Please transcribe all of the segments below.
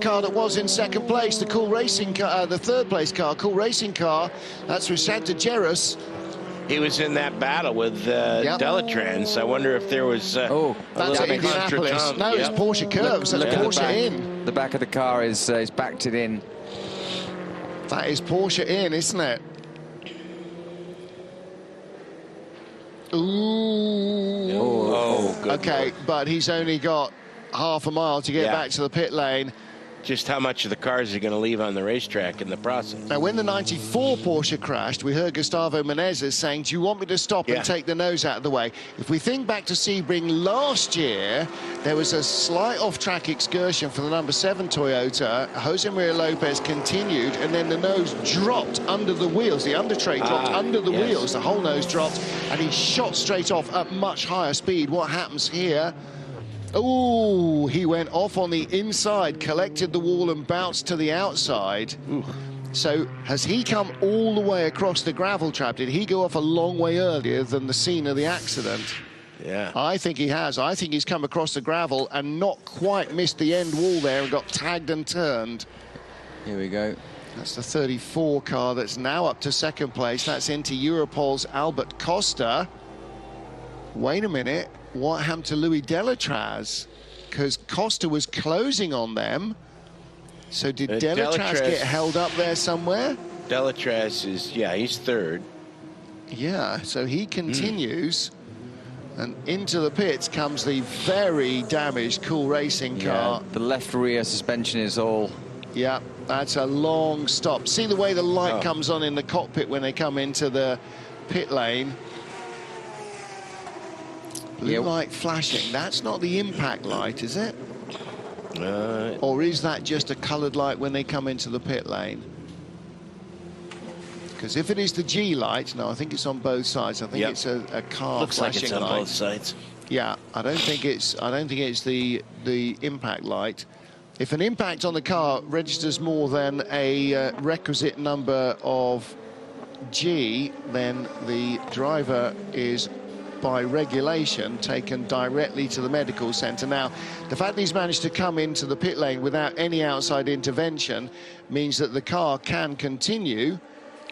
car that was in second place, the Cool Racing car, the third place car, Cool Racing car. That's Rashad Tajeras. He was in that battle with Delatrans. I wonder if there was that's at Indianapolis. No, it's Porsche curves. Look at Porsche in. The back of the car is backed it in. That is Porsche in, isn't it? Ooh. Oh, good. Okay, Lord. but he's only got half a mile to get back to the pit lane. Just how much of the cars are going to leave on the racetrack in the process. Now, when the 94 Porsche crashed, we heard Gustavo Menezes saying, do you want me to stop and take the nose out of the way? If we think back to Sebring last year, there was a slight off-track excursion for the number 7 Toyota. Jose Maria Lopez continued, and then the nose dropped under the wheels. The under tray dropped under the wheels. The whole nose dropped, and he shot straight off at much higher speed. What happens here? Oh, he went off on the inside, collected the wall and bounced to the outside. Ooh. So has he come all the way across the gravel trap? Did he go off a long way earlier than the scene of the accident? Yeah. I think he has. I think he's come across the gravel and not quite missed the end wall there and got tagged and turned. Here we go. That's the 34 car that's now up to second place. That's into Europol's Albert Costa. Wait a minute. What happened to Louis Delatraz? Because Costa was closing on them. So did Delatraz get held up there somewhere? Delatraz is, he's third. Yeah, so he continues. And into the pits comes the very damaged Cool Racing car. The left rear suspension is all... Yeah, that's a long stop. See the way the light comes on in the cockpit when they come into the pit lane? Blue light flashing. That's not the impact light, is it? Or is that just a coloured light when they come into the pit lane? Because if it is the G light, no, I think it's on both sides. I think it's a car Looks flashing like it's on light. both sides. Yeah, I don't think it's the impact light. If an impact on the car registers more than a requisite number of G, then the driver is, by regulation, taken directly to the medical centre. Now, the fact that he's managed to come into the pit lane without any outside intervention means that the car can continue,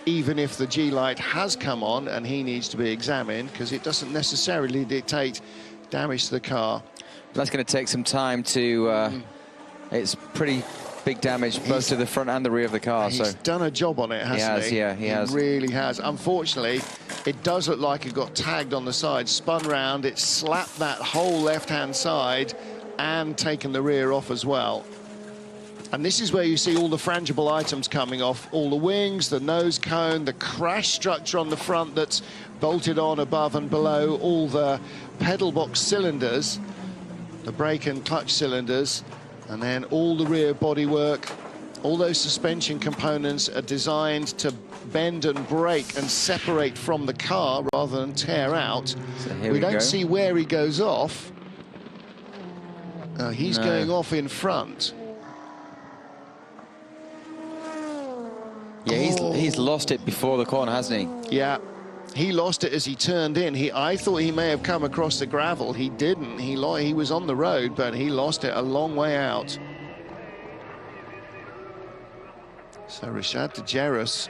even if the G light has come on and he needs to be examined, because it doesn't necessarily dictate damage to the car. That's going to take some time to... It's pretty big damage, both to the front and the rear of the car. He's done a job on it, hasn't he? Yeah, he has. He really has. Unfortunately, it does look like it got tagged on the side, spun round, it slapped that whole left-hand side and taken the rear off as well. And this is where you see all the frangible items coming off, all the wings, the nose cone, the crash structure on the front that's bolted on above and below, all the pedal box cylinders, the brake and clutch cylinders, and then all the rear bodywork. All those suspension components are designed to bend and brake and separate from the car rather than tear out. So we don't see where he goes off. He's going off in front. Yeah, he's lost it before the corner, hasn't he? Yeah, he lost it as he turned in. I thought he may have come across the gravel. He didn't. He was on the road, but he lost it a long way out. So Rashad Tajeras